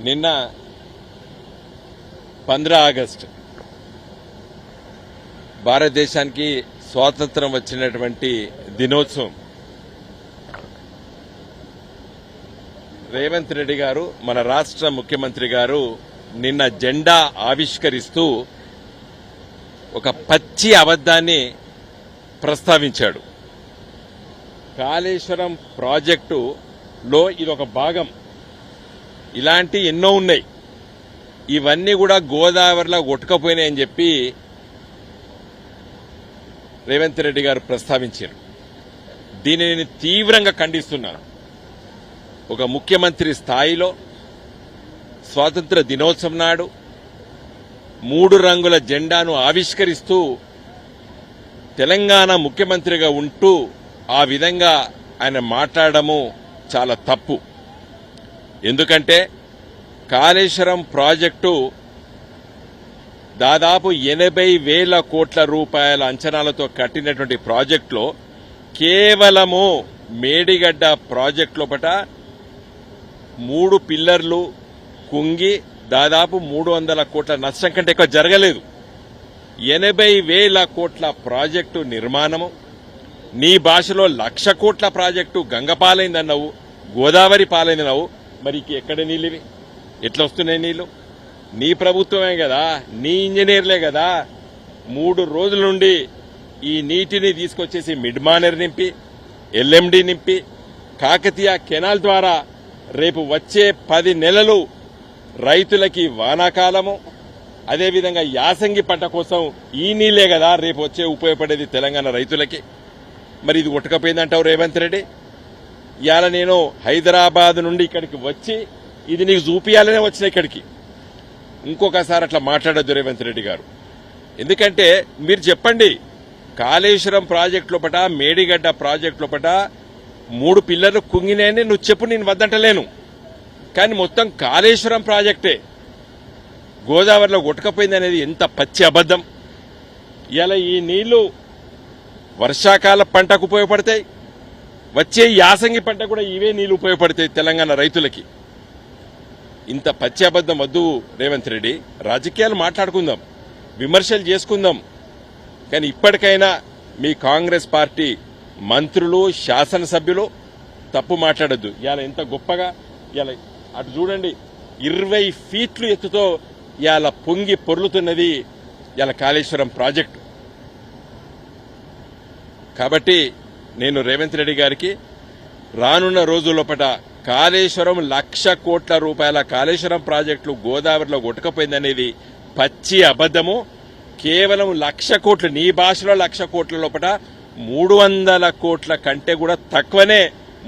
నిన్న 15 ఆగస్టు భారతదేశానికి స్వాతంత్రం వచ్చినటువంటి దినోత్సవం. రేవంత్ రెడ్డి గారు మన రాష్ట్ర ముఖ్యమంత్రి గారు నిన్న జెండా ఆవిష్కరిస్తూ ఒక పచ్చి అబద్ధాన్ని ప్రస్తావించాడు. కాళేశ్వరం ప్రాజెక్టులో ఇదొక భాగం. ఇలాంటి ఎన్నో ఉన్నాయి. ఇవన్నీ కూడా గోదావరిలో కొట్టుకపోయినాయని చెప్పి రేవంత్ రెడ్డి గారు ప్రస్తావించారు. దీనిని నేను తీవ్రంగా ఖండిస్తున్నాను. ఒక ముఖ్యమంత్రి స్థాయిలో స్వాతంత్ర దినోత్సవం నాడు 3 రంగుల జెండాను ఆవిష్కరిస్తూ తెలంగాణ ముఖ్యమంత్రిగా ఉంటూ ఆ విధంగా ఆయన మాట్లాడము చాలా తప్పు. ఎందుకంటే కాళేశ్వరం ప్రాజెక్టు దాదాపు 80,000 కోట్ల రూపాయల అంచనాలతో కట్టినటువంటి ప్రాజెక్టులో కేవలము మేడిగడ్డ ప్రాజెక్టు లోపట 3 పిల్లర్లు కుంగి దాదాపు 300 కోట్ల నష్టం కంటే ఎక్కువ జరగలేదు. 80,000 కోట్ల ప్రాజెక్టు నిర్మాణము, నీ భాషలో 1,00,000 కోట్ల ప్రాజెక్టు గంగపాలైందన్నావు, గోదావరి పాలైందన్నావు. మరి ఎక్కడ నీళ్ళు ఇవి? ఎట్లా వస్తున్నాయి నీళ్లు? నీ ప్రభుత్వమే కదా, నీ ఇంజనీర్లే కదా 3 రోజుల నుండి ఈ నీటిని తీసుకొచ్చేసి మిడ్మానేర్ నింపి, ఎల్ఎండి నింపి, కాకతీయ కెనాల్ ద్వారా రేపు వచ్చే 10 నెలలు రైతులకి వానాకాలము, అదేవిధంగా యాసంగి పంట కోసం ఈ నీళ్లే కదా రేపు వచ్చే ఉపయోగపడేది తెలంగాణ రైతులకి. మరి ఇది కొట్టకపోయిందంటావు రేవంత్ రెడ్డి. ఇవాళ నేను హైదరాబాద్ నుండి ఇక్కడికి వచ్చి ఇది నీకు చూపియాలనే వచ్చిన ఇక్కడికి. ఇంకొకసారి అట్లా మాట్లాడొద్దు రేవంత్ రెడ్డి గారు. ఎందుకంటే మీరు చెప్పండి, కాళేశ్వరం ప్రాజెక్టు లోపట, మేడిగడ్డ ప్రాజెక్టు లోపట 3 పిల్లర్లు కుంగినాయని నువ్వు చెప్పు, నేను వద్దంటలేను. కానీ మొత్తం కాళేశ్వరం ప్రాజెక్టే గోదావరిలో కొట్టుకపోయింది అనేది ఎంత పచ్చి అబద్దం. ఇలా ఈ నీళ్లు వర్షాకాల పంటకు ఉపయోగపడతాయి, వచ్చే యాసంగి పంట కూడా ఇవే నీళ్లు ఉపయోగపడతాయి తెలంగాణ రైతులకి. ఇంత పచ్చి అబద్దం వద్దు రేవంత్ రెడ్డి. రాజకీయాలు మాట్లాడుకుందాం, విమర్శలు చేసుకుందాం. కానీ ఇప్పటికైనా మీ కాంగ్రెస్ పార్టీ మంత్రులు, శాసనసభ్యులు తప్పు మాట్లాడొద్దు. ఇవాళ ఎంత గొప్పగా ఇలా అటు చూడండి, 20 ఫీట్లు ఎత్తుతో ఇవాళ పొంగి పొర్లుతున్నది ఇవాళ కాళేశ్వరం ప్రాజెక్టు. కాబట్టి నేను రేవంత్ రెడ్డి గారికి రానున్న రోజుల్లోపట కాళేశ్వరం 1,00,000 కోట్ల రూపాయల కాళేశ్వరం ప్రాజెక్టులు గోదావరిలో కొట్టుకపోయిందనేది పచ్చి అబద్దము. కేవలం 1,00,000 కోట్లు, నీ భాషలో 1,00,000 కోట్ల లోపట 300 కోట్ల కంటే కూడా తక్కువనే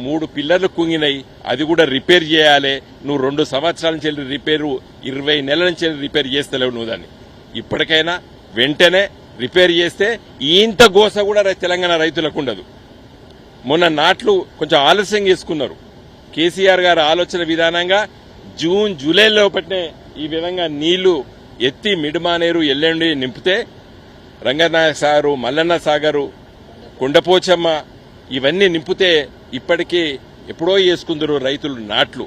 3 పిల్లర్లు కుంగినాయి. అది కూడా రిపేర్ చేయాలి. నువ్వు 2 సంవత్సరాల నుంచి రిపేరు, 20 నెలల నుంచి రిపేర్ చేస్తలేవు నువ్వు దాన్ని. ఇప్పటికైనా వెంటనే రిపేర్ చేస్తే ఇంత గోస కూడా తెలంగాణ రైతులకు ఉండదు. మొన్న నాట్లు కొంచెం ఆలస్యం చేసుకున్నారు. కేసీఆర్ గారి ఆలోచన విధానంగా జూన్ జూలై లోపట్నే ఈ విధంగా నీళ్లు ఎత్తి మిడ్మానేరు, ఎల్లండి నింపితే రంగనాయక సాగరు, మల్లన్న సాగరు, కొండపోచమ్మ ఇవన్నీ నింపితే ఇప్పటికీ ఎప్పుడో వేసుకుందరు రైతులు నాట్లు.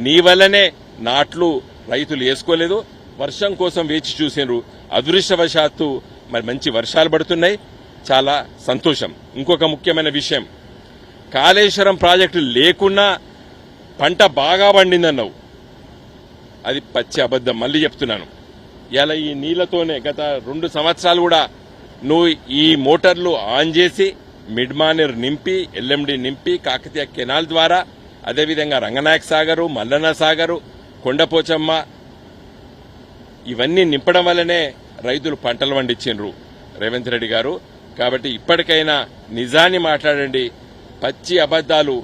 నీ వల్లనే నాట్లు రైతులు వేసుకోలేదు, వర్షం కోసం వేచి చూసినారు. అదృష్టవశాత్తు మరి మంచి వర్షాలు పడుతున్నాయి, చాలా సంతోషం. ఇంకొక ముఖ్యమైన విషయం, కాళేశ్వరం ప్రాజెక్టు లేకున్నా పంట బాగా పండిందన్నావు. అది పచ్చి అబద్దం. మళ్ళీ చెప్తున్నాను, ఇలా ఈ నీళ్లతోనే గత 2 సంవత్సరాలు కూడా నువ్వు ఈ మోటార్లు ఆన్ చేసి మిడ్మానేర్ నింపి, ఎల్ఎండి నింపి, కాకతీయ కెనాల్ ద్వారా, అదేవిధంగా రంగనాయక సాగరు, మల్లన్న సాగరు, కొండపోచమ్మ ఇవన్నీ నింపడం వల్లనే రైతులు పంటలు పండించిండ్రు రేవంత్ రెడ్డి గారు. కాబట్టి ఇప్పటికైనా నిజాన్ని మాట్లాడండి. పచ్చి అబద్దాలు,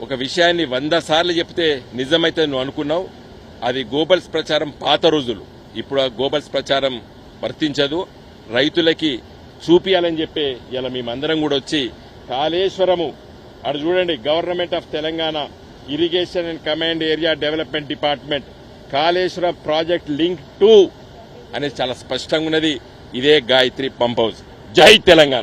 ఒక విషయాన్ని 100 సార్లు చెప్తే నిజమైతే నువ్వు అనుకున్నావు. అది గోబల్స్ ప్రచారం పాత రోజులు. ఇప్పుడు ఆ గోబల్స్ ప్రచారం వర్తించదు. రైతులకి చూపియాలని చెప్పే ఇలా మేమందరం కూడా వచ్చి కాళేశ్వరము అటు చూడండి, government of Telangana irrigation and command area development department Kaleshwaram project link 2 అనేది చాలా స్పష్టంగా ఉన్నది. ఇదే గాయత్రి పంప్ హౌస్. జై తెలంగాణ.